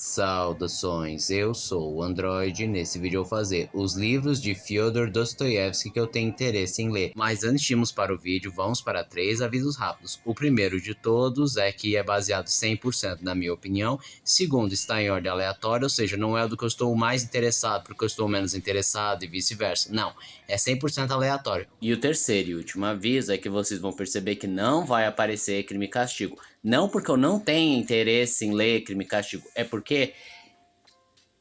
Saudações, eu sou o Android e nesse vídeo eu vou fazer os livros de Fyodor Dostoiévski que eu tenho interesse em ler. Mas antes de irmos para o vídeo, vamos para 3 avisos rápidos. O primeiro de todos é que é baseado 100% na minha opinião. Segundo, está em ordem aleatória, ou seja, não é do que eu estou mais interessado porque eu estou menos interessado e vice-versa. Não, é 100% aleatório. E o terceiro e último aviso é que vocês vão perceber que não vai aparecer Crime e Castigo. Não porque eu não tenho interesse em ler Crime e Castigo, é porque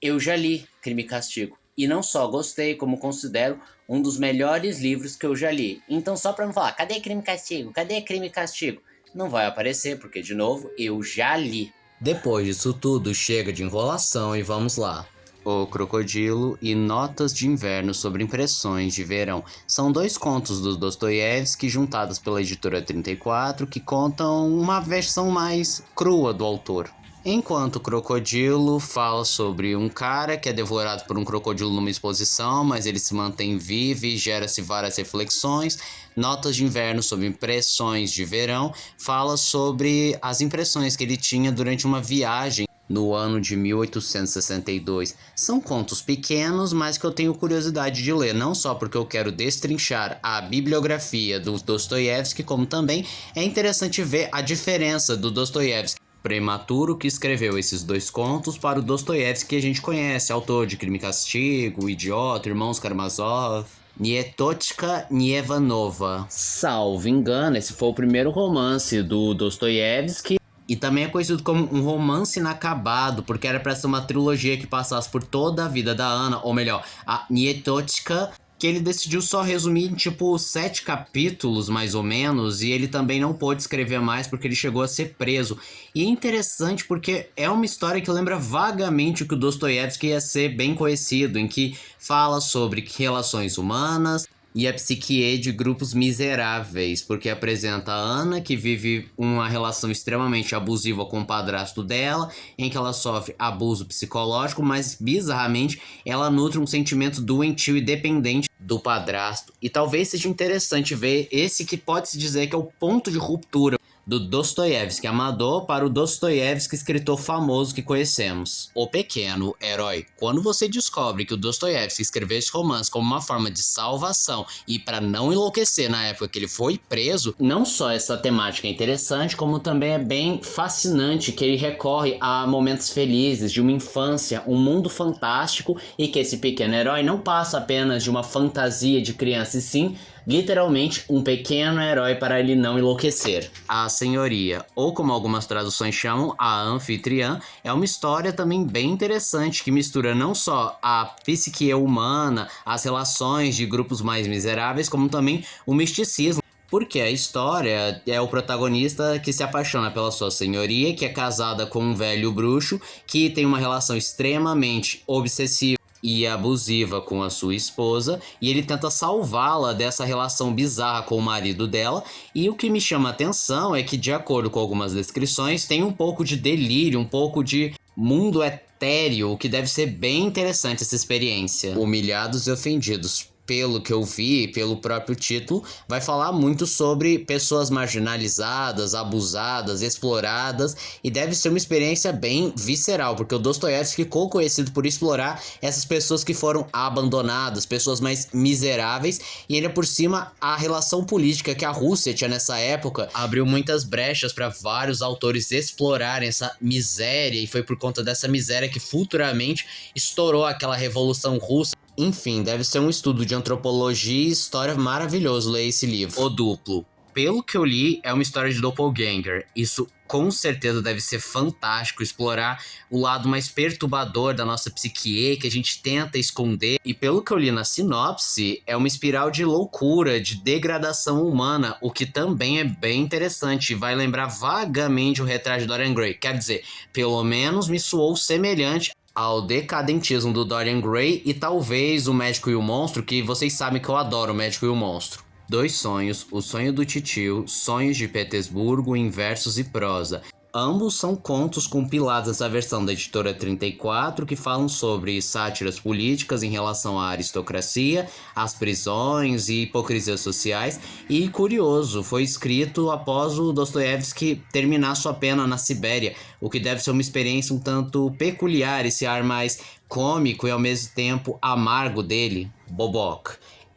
eu já li Crime e Castigo. E não só gostei, como considero um dos melhores livros que eu já li. Então só pra me falar, cadê Crime e Castigo? Cadê Crime e Castigo? Não vai aparecer, porque de novo, eu já li. Depois disso tudo, chega de enrolação e vamos lá. O Crocodilo e Notas de Inverno sobre Impressões de Verão são 2 contos do Dostoiévski juntados pela editora 34 que contam uma versão mais crua do autor. Enquanto o Crocodilo fala sobre um cara que é devorado por um crocodilo numa exposição, mas ele se mantém vivo e gera-se várias reflexões. Notas de Inverno sobre Impressões de Verão fala sobre as impressões que ele tinha durante uma viagem no ano de 1862. São contos pequenos, mas que eu tenho curiosidade de ler, não só porque eu quero destrinchar a bibliografia do Dostoiévski, como também é interessante ver a diferença do Dostoiévski prematuro que escreveu esses 2 contos para o Dostoiévski que a gente conhece, autor de Crime e Castigo, O Idiota, Irmãos Karamazov, Nietochka Nievanova. Salvo engano, esse foi o primeiro romance do Dostoiévski e também é conhecido como um romance inacabado, porque era para ser uma trilogia que passasse por toda a vida da Ana, ou melhor, a Nietochka, que ele decidiu só resumir em tipo 7 capítulos, mais ou menos, e ele também não pôde escrever mais porque ele chegou a ser preso. E é interessante porque é uma história que lembra vagamente o que o Dostoiévski ia ser bem conhecido, em que fala sobre relações humanas e a psique de grupos miseráveis, porque apresenta a Ana, que vive uma relação extremamente abusiva com o padrasto dela, em que ela sofre abuso psicológico, mas bizarramente ela nutre um sentimento doentio e dependente do padrasto. E talvez seja interessante ver esse que pode-se dizer que é o ponto de ruptura do Dostoiévski amador para o Dostoiévski escritor famoso que conhecemos. O Pequeno Herói. Quando você descobre que o Dostoiévski escreveu esse romance como uma forma de salvação e para não enlouquecer na época que ele foi preso, não só essa temática é interessante, como também é bem fascinante que ele recorre a momentos felizes de uma infância, um mundo fantástico, e que esse pequeno herói não passa apenas de uma fantasia de criança, e sim literalmente um pequeno herói para ele não enlouquecer. A Senhoria, ou como algumas traduções chamam, a Anfitriã, é uma história também bem interessante que mistura não só a psique humana, as relações de grupos mais miseráveis, como também o misticismo. Porque a história é o protagonista que se apaixona pela sua senhoria, que é casada com um velho bruxo, que tem uma relação extremamente obsessiva e abusiva com a sua esposa, e ele tenta salvá-la dessa relação bizarra com o marido dela. E o que me chama a atenção é que, de acordo com algumas descrições, tem um pouco de delírio, um pouco de mundo etéreo, o que deve ser bem interessante essa experiência. Humilhados e Ofendidos, pelo que eu vi, pelo próprio título, vai falar muito sobre pessoas marginalizadas, abusadas, exploradas, e deve ser uma experiência bem visceral, porque o Dostoiévski ficou conhecido por explorar essas pessoas que foram abandonadas, pessoas mais miseráveis, e ainda por cima a relação política que a Rússia tinha nessa época abriu muitas brechas para vários autores explorarem essa miséria, e foi por conta dessa miséria que futuramente estourou aquela Revolução Russa. Enfim, deve ser um estudo de antropologia e história maravilhoso ler esse livro. O Duplo. Pelo que eu li, é uma história de doppelganger. Isso com certeza deve ser fantástico, explorar o lado mais perturbador da nossa psique, que a gente tenta esconder. E pelo que eu li na sinopse, é uma espiral de loucura, de degradação humana, o que também é bem interessante e vai lembrar vagamente o Retrato de Dorian Gray. Quer dizer, pelo menos me soou semelhante ao decadentismo do Dorian Gray e talvez o Médico e o Monstro, que vocês sabem que eu adoro o Médico e o Monstro. 2 sonhos, o sonho do titio, sonhos de Petersburgo em versos e prosa. Ambos são contos compilados nessa versão da editora 34 que falam sobre sátiras políticas em relação à aristocracia, às prisões e hipocrisias sociais. E curioso, foi escrito após o Dostoiévski terminar sua pena na Sibéria, o que deve ser uma experiência um tanto peculiar, esse ar mais cômico e ao mesmo tempo amargo dele, Bobok.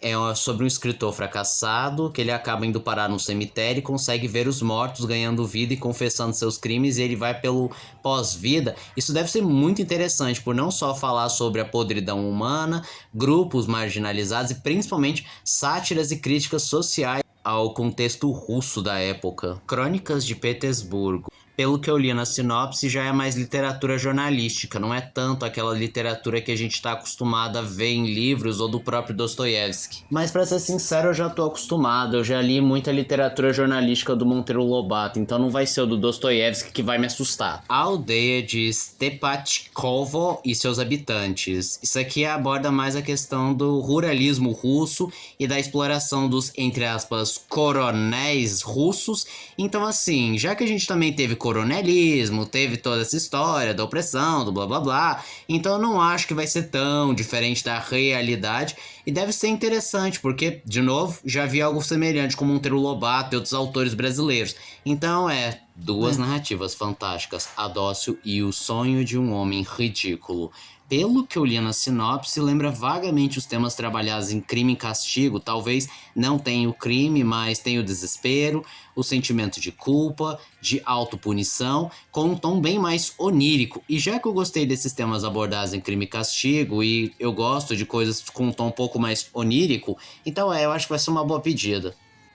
É sobre um escritor fracassado que ele acaba indo parar num cemitério e consegue ver os mortos ganhando vida e confessando seus crimes, e ele vai pelo pós-vida. Isso deve ser muito interessante, por não só falar sobre a podridão humana, grupos marginalizados e principalmente sátiras e críticas sociais ao contexto russo da época. Crônicas de Petersburgo. Pelo que eu li na sinopse, já é mais literatura jornalística, não é tanto aquela literatura que a gente está acostumado a ver em livros ou do próprio Dostoiévski. Mas para ser sincero, eu já estou acostumado, eu já li muita literatura jornalística do Monteiro Lobato, então não vai ser o do Dostoiévski que vai me assustar. A aldeia de Stepatchkovo e seus habitantes. Isso aqui aborda mais a questão do ruralismo russo e da exploração dos, entre aspas, coronéis russos. Então assim, já que a gente também teve coronelismo, teve toda essa história da opressão, do blá blá blá, então eu não acho que vai ser tão diferente da realidade e deve ser interessante, porque, de novo, já vi algo semelhante com Monteiro Lobato e outros autores brasileiros. Então duas narrativas fantásticas, A Dócil e O Sonho de um Homem Ridículo. Pelo que eu li na sinopse, lembra vagamente os temas trabalhados em Crime e Castigo. Talvez não tenha o crime, mas tem o desespero, o sentimento de culpa, de autopunição, com um tom bem mais onírico. E já que eu gostei desses temas abordados em Crime e Castigo, e eu gosto de coisas com um tom um pouco mais onírico, então eu acho que vai ser uma boa pedida.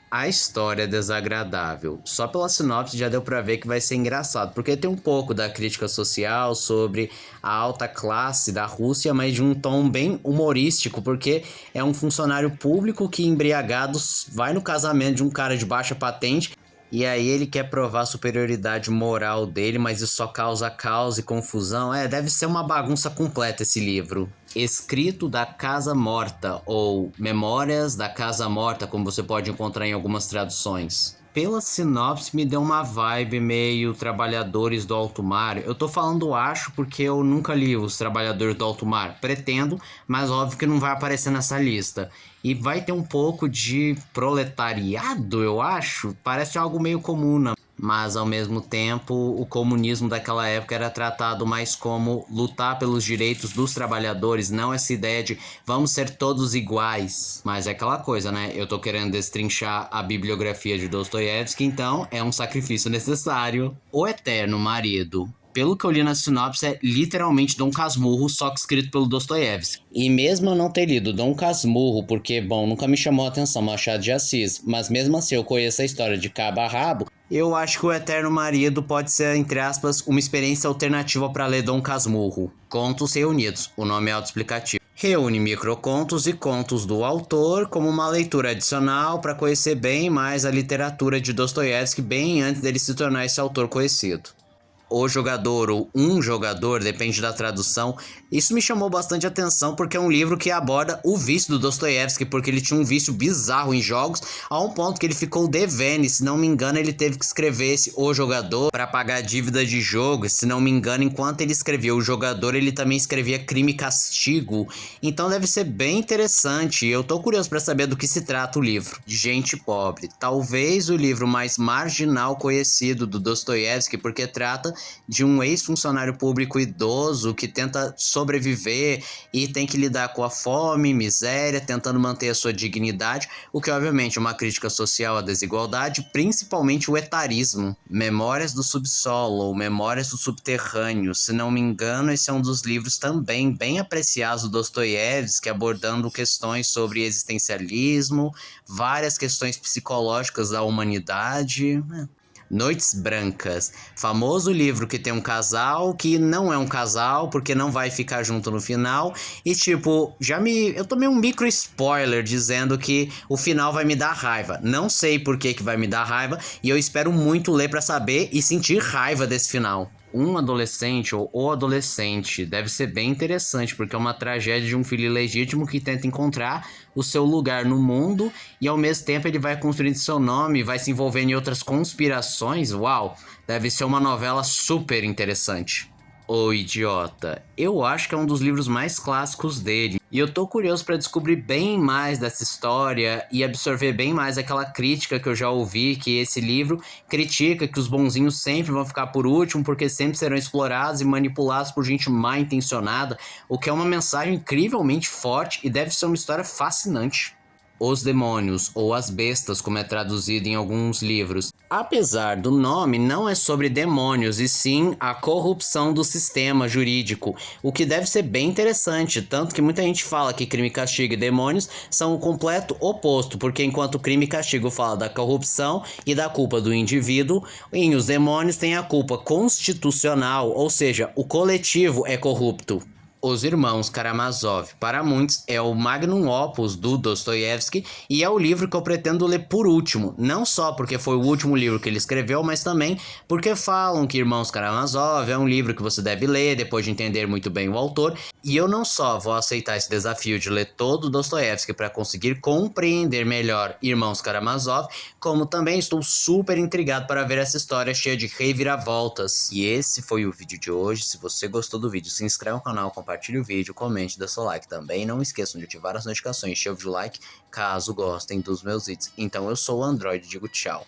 A história é desagradável. Só pela sinopse já deu pra ver que vai ser engraçado, porque tem um pouco da crítica social sobre a alta classe da Rússia, mas de um tom bem humorístico, porque é um funcionário público que, embriagado, vai no casamento de um cara de baixa patente, e aí ele quer provar a superioridade moral dele, mas isso só causa caos e confusão. Deve ser uma bagunça completa esse livro. Escrito da Casa Morta, ou Memórias da Casa Morta, como você pode encontrar em algumas traduções. Pela sinopse me deu uma vibe meio Trabalhadores do Alto Mar. Eu tô falando acho porque eu nunca li os Trabalhadores do Alto Mar. Pretendo, mas óbvio que não vai aparecer nessa lista. E vai ter um pouco de proletariado, eu acho. Parece algo meio comum, né? Mas ao mesmo tempo o comunismo daquela época era tratado mais como lutar pelos direitos dos trabalhadores, não essa ideia de vamos ser todos iguais. Mas é aquela coisa, né? Eu tô querendo destrinchar a bibliografia de Dostoiévski, então é um sacrifício necessário. O Eterno Marido. Pelo que eu li na sinopse, é literalmente Dom Casmurro, só que escrito pelo Dostoiévski. E mesmo eu não ter lido Dom Casmurro, porque, bom, nunca me chamou a atenção Machado de Assis, mas mesmo assim eu conheço a história de cabo a rabo, eu acho que o Eterno Marido pode ser, entre aspas, uma experiência alternativa para ler Dom Casmurro. Contos Reunidos, o nome é autoexplicativo. Reúne microcontos e contos do autor como uma leitura adicional para conhecer bem mais a literatura de Dostoiévski bem antes dele se tornar esse autor conhecido. O Jogador ou Um Jogador, depende da tradução. Isso me chamou bastante atenção porque é um livro que aborda o vício do Dostoiévski, porque ele tinha um vício bizarro em jogos, a um ponto que ele ficou devendo, e se não me engano ele teve que escrever esse O Jogador para pagar a dívida de jogo. E, se não me engano, enquanto ele escrevia O Jogador, ele também escrevia Crime e Castigo. Então deve ser bem interessante, eu tô curioso para saber do que se trata o livro. Gente Pobre, talvez o livro mais marginal conhecido do Dostoiévski, porque trata de um ex-funcionário público idoso que tenta sobreviver e tem que lidar com a fome, miséria, tentando manter a sua dignidade, o que obviamente é uma crítica social à desigualdade, principalmente o etarismo. Memórias do Subsolo ou Memórias do Subterrâneo, se não me engano, esse é um dos livros também bem apreciados do Dostoiévski, abordando questões sobre existencialismo, várias questões psicológicas da humanidade. Noites Brancas, famoso livro que tem um casal que não é um casal porque não vai ficar junto no final, e tipo, eu tomei um micro spoiler dizendo que o final vai me dar raiva. Não sei por que vai me dar raiva e eu espero muito ler pra saber e sentir raiva desse final. Um adolescente ou o adolescente deve ser bem interessante, porque é uma tragédia de um filho ilegítimo que tenta encontrar o seu lugar no mundo e ao mesmo tempo ele vai construindo seu nome, vai se envolvendo em outras conspirações. Uau, deve ser uma novela super interessante. O Idiota, eu acho que é um dos livros mais clássicos dele. E eu tô curioso para descobrir bem mais dessa história e absorver bem mais aquela crítica que eu já ouvi, que esse livro critica que os bonzinhos sempre vão ficar por último porque sempre serão explorados e manipulados por gente mal intencionada, o que é uma mensagem incrivelmente forte e deve ser uma história fascinante. Os demônios, ou as bestas, como é traduzido em alguns livros. Apesar do nome, não é sobre demônios, e sim a corrupção do sistema jurídico, o que deve ser bem interessante, tanto que muita gente fala que crime, castigo e demônios são o completo oposto, porque enquanto crime e castigo fala da corrupção e da culpa do indivíduo, em os demônios tem a culpa constitucional, ou seja, o coletivo é corrupto. Os Irmãos Karamazov, para muitos, é o magnum opus do Dostoiévski e é o livro que eu pretendo ler por último, não só porque foi o último livro que ele escreveu, mas também porque falam que Irmãos Karamazov é um livro que você deve ler depois de entender muito bem o autor, e eu não só vou aceitar esse desafio de ler todo o Dostoiévski para conseguir compreender melhor Irmãos Karamazov, como também estou super intrigado para ver essa história cheia de reviravoltas. E esse foi o vídeo de hoje. Se você gostou do vídeo, se inscreve no canal, compartilhe o vídeo, comente, dê seu like também. Não esqueçam de ativar as notificações, encher o like caso gostem dos meus vídeos. Então eu sou o Android e digo tchau.